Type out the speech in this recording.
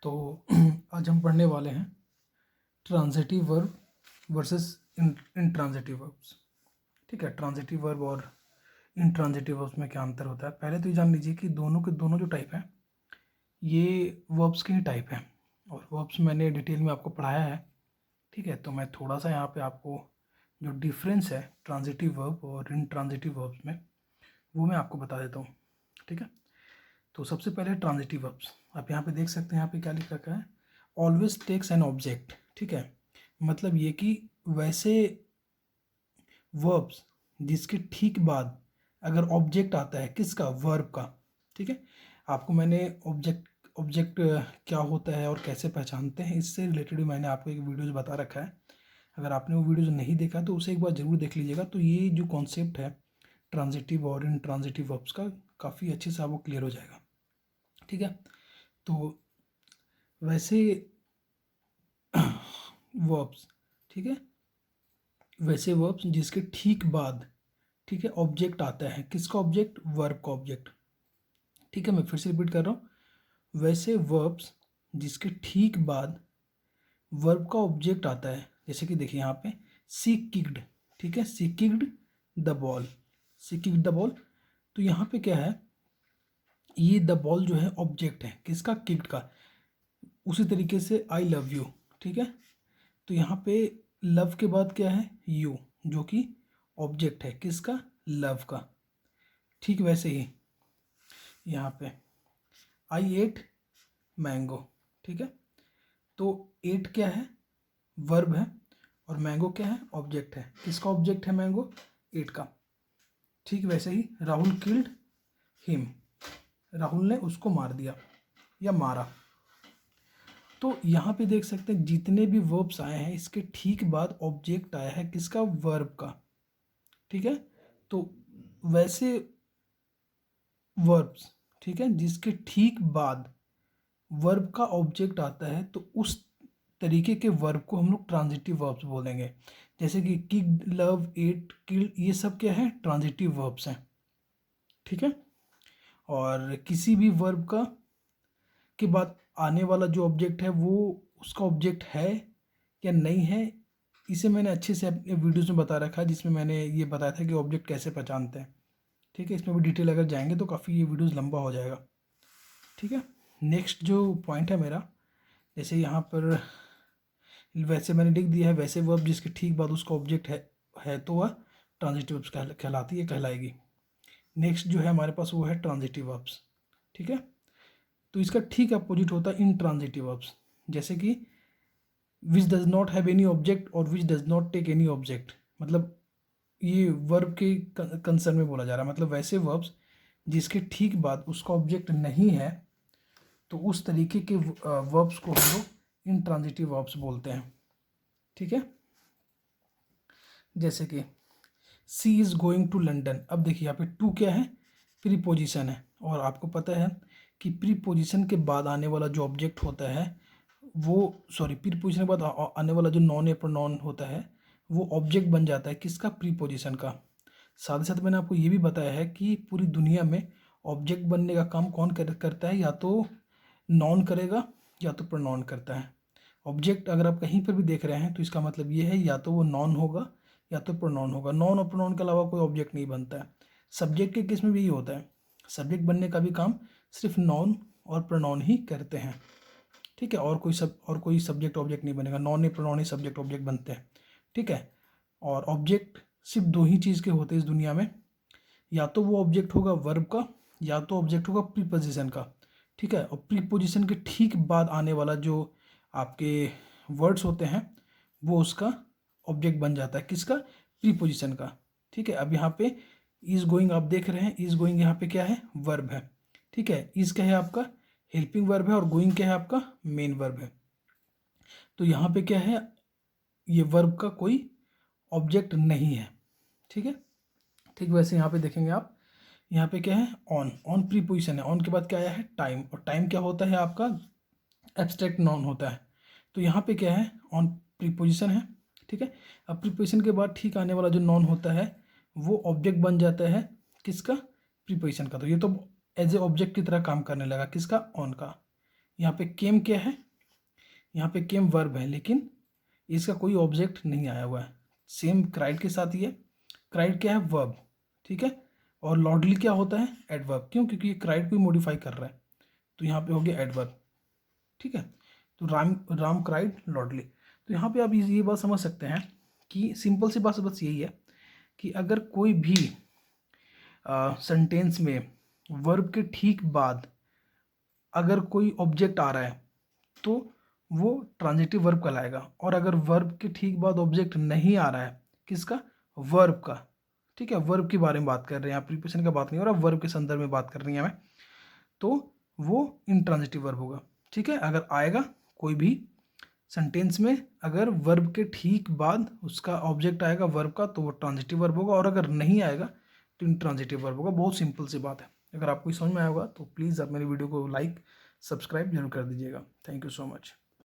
तो आज हम पढ़ने वाले हैं transitive verb versus intransitive verbs. ठीक है, ट्रांजिटिव वर्ब और इंट्रांजिटिव वर्ब्स में क्या अंतर होता है। पहले तो ये जान लीजिए कि दोनों के दोनों जो टाइप हैं ये वर्ब्स के ही टाइप हैं और वर्ब्स मैंने डिटेल में आपको पढ़ाया है। ठीक है, तो मैं थोड़ा सा यहाँ पे आपको जो डिफरेंस है ट्रांजिटिव वर्ब और इंट्रांजिटिव वर्ब्स में वो मैं आपको बता देता हूँ। ठीक है, तो सबसे पहले ट्रांजिटिव वर्ब्स। आप यहाँ पे देख सकते हैं, यहाँ पे क्या लिख रखा है, ऑलवेज टेक्स एन ऑब्जेक्ट। ठीक है, मतलब ये कि वैसे वर्ब्स जिसके ठीक बाद अगर ऑब्जेक्ट आता है, किसका, वर्ब का। ठीक है, आपको मैंने ऑब्जेक्ट ऑब्जेक्ट क्या होता है और कैसे पहचानते हैं इससे रिलेटेड मैंने आपको एक वीडियोज बता रखा है। अगर आपने वो वीडियोज नहीं देखा तो उसे एक बार ज़रूर देख लीजिएगा। तो ये जो कॉन्सेप्ट है ट्रांजिटिव और इंट्रांजिटिव वर्ब्स का काफ़ी अच्छे से आपको क्लियर हो जाएगा। ठीक है, तो वैसे वर्ब्स, ठीक है, वैसे वर्ब्स जिसके ठीक बाद, ठीक है, ऑब्जेक्ट आता है, किसका ऑब्जेक्ट, वर्ब का ऑब्जेक्ट। ठीक है, मैं फिर से रिपीट कर रहा हूँ, वैसे वर्ब्स जिसके ठीक बाद वर्ब का ऑब्जेक्ट आता है, जैसे कि देखिए यहाँ पे सी किक्ड। ठीक है, she kicked the ball, she kicked the ball. तो यहाँ पे क्या है, ये द बॉल जो है ऑब्जेक्ट है, किसका, किक्ड का। उसी तरीके से आई लव यू। ठीक है, तो यहाँ पे लव के बाद क्या है, यू, जो कि ऑब्जेक्ट है, किसका, लव का। ठीक वैसे ही यहाँ पे आई एट मैंगो। ठीक है, तो एट क्या है, वर्ब है, और मैंगो क्या है, ऑब्जेक्ट है। किसका ऑब्जेक्ट है, मैंगो, एट का। ठीक वैसे ही राहुल किल्ड हिम, राहुल ने उसको मार दिया या मारा। तो यहाँ पे देख सकते हैं जितने भी वर्ब्स आए हैं इसके ठीक बाद ऑब्जेक्ट आया है, किसका, वर्ब का। ठीक है, तो वैसे वर्ब्स, ठीक है, जिसके ठीक बाद वर्ब का ऑब्जेक्ट आता है तो उस तरीके के वर्ब को हम लोग ट्रांजिटिव वर्ब्स बोलेंगे। जैसे कि किक, लव, एट, किल, ये सब क्या है, ट्रांजिटिव वर्ब्स हैं। ठीक है, और किसी भी वर्ब का के बाद आने वाला जो ऑब्जेक्ट है वो उसका ऑब्जेक्ट है या नहीं है, इसे मैंने अच्छे से अपने वीडियोज़ में बता रखा है, जिसमें मैंने ये बताया था कि ऑब्जेक्ट कैसे पहचानते हैं। ठीक है, इसमें भी डिटेल अगर जाएंगे तो काफ़ी ये वीडियोज़ लंबा हो जाएगा। ठीक है, नेक्स्ट जो पॉइंट है मेरा, जैसे यहाँ पर वैसे मैंने लिख दिया है, वैसे वर्ब जिसके ठीक बाद उसका ऑब्जेक्ट है तो वह ट्रांजिटिव वर्ब्स कहलाती है, कहलाएगी। नेक्स्ट जो है हमारे पास वो है ट्रांजिटिव वर्ब्स। ठीक है, तो इसका ठीक अपोजिट होता है इंट्रांजिटिव वर्ब्स, जैसे कि which does not have any object और which does not take any object. मतलब ये वर्ब के कंसर्न में बोला जा रहा है, मतलब वैसे वर्ब्स जिसके ठीक बाद उसका ऑब्जेक्ट नहीं है तो उस तरीके के वर्ब्स को हम लोग इंट्रांजिटिव वर्ब्स बोलते हैं। ठीक है, जैसे कि सी इज़ गोइंग टू लंडन। अब देखिए यहाँ पे टू क्या है, प्रीपोजिशन है, और आपको पता है कि प्रीपोजिशन के बाद आने वाला जो ऑब्जेक्ट होता है वो, सॉरी, प्रीपोजिशन के बाद आने वाला जो नॉन या प्रोनाउन होता है वो ऑब्जेक्ट बन जाता है, किसका, प्रीपोजिशन का। साथ ही साथ मैंने आपको ये भी बताया है कि पूरी दुनिया में ऑब्जेक्ट बनने का काम कौन करता है, या तो नॉन करेगा या तो प्रोनाउन करता है। ऑब्जेक्ट अगर आप कहीं पर भी देख रहे हैं तो इसका मतलब ये है या तो वो नॉन होगा या तो प्रोनाउन होगा। नॉन और प्रोनाउन के अलावा कोई ऑब्जेक्ट नहीं बनता है। सब्जेक्ट के केस में भी ये होता है, सब्जेक्ट बनने का भी काम सिर्फ नॉन और प्रोनाउन ही करते हैं। ठीक है, और कोई सब्जेक्ट ऑब्जेक्ट नहीं बनेगा, नॉन या प्रोनाउन ही सब्जेक्ट ऑब्जेक्ट बनते हैं। ठीक है, और ऑब्जेक्ट सिर्फ दो ही चीज़ के होते हैं इस दुनिया में, या तो वो ऑब्जेक्ट होगा वर्ब का या तो ऑब्जेक्ट होगा प्रीपोजिशन का। ठीक है, और प्रीपोजिशन के ठीक बाद आने वाला जो आपके वर्ड्स होते हैं वो उसका ऑब्जेक्ट बन जाता है, किसका, प्रीपोजिशन का। ठीक है, अब यहाँ पे इज गोइंग आप देख रहे हैं, इज गोइंग यहाँ पे क्या है, वर्ब है। ठीक है, इज क्या है आपका हेल्पिंग वर्ब है और गोइंग क्या है आपका मेन वर्ब है। तो यहाँ पे क्या है, ये वर्ब का कोई ऑब्जेक्ट नहीं है। ठीक है, ठीक वैसे यहाँ पे देखेंगे आप, यहाँ पे क्या है, ऑन, ऑन प्रीपोजिशन है, ऑन के बाद क्या आया है, टाइम, और टाइम क्या होता है आपका, एब्स्ट्रैक्ट नाउन होता है। तो यहाँ पे क्या है, ऑन प्रीपोजिशन है। ठीक है, अब प्रीपोजिशन के बाद ठीक आने वाला जो नाउन होता है वो ऑब्जेक्ट बन जाता है, किसका, प्रीपोजिशन का। तो ये तो एज ए ऑब्जेक्ट की तरह काम करने लगा, किसका, ऑन का। यहाँ पे केम क्या है, यहाँ पे केम वर्ब है, लेकिन इसका कोई ऑब्जेक्ट नहीं आया हुआ है। सेम क्राइड के साथ ही है, क्राइड क्या है, वर्ब, ठीक है। और लॉडली क्या होता है, एडवर्ब। क्यों, क्योंकि ये क्राइड को ही मॉडिफाई कर रहा है, तो यहाँ पे हो गया एडवर्ब, ठीक है। तो राम क्राइड लॉडली। तो यहाँ पे आप ये बात समझ सकते हैं कि सिंपल सी बात बस यही है कि अगर कोई भी सेंटेंस में वर्ब के ठीक बाद अगर कोई ऑब्जेक्ट आ रहा है तो वो ट्रांजिटिव वर्ब कहलाएगा, और अगर वर्ब के ठीक बाद ऑब्जेक्ट नहीं आ रहा है, किसका, वर्ब का, ठीक है, वर्ब के बारे में बात कर रहे हैं, प्रीपोजिशन का बात नहीं हो रहा, वर्ब के संदर्भ में बात कर रही है हमें, तो वो इंट्रांजिटिव वर्ब होगा, ठीक है। अगर आएगा कोई भी सेंटेंस में, अगर वर्ब के ठीक बाद उसका ऑब्जेक्ट आएगा वर्ब का, तो वो ट्रांजिटिव वर्ब होगा, और अगर नहीं आएगा तो इंट्रांजिटिव वर्ब होगा। बहुत सिंपल सी बात है। अगर आपको समझ में आया होगा तो प्लीज़ आप मेरी वीडियो को लाइक सब्सक्राइब जरूर कर दीजिएगा। Thank you so much.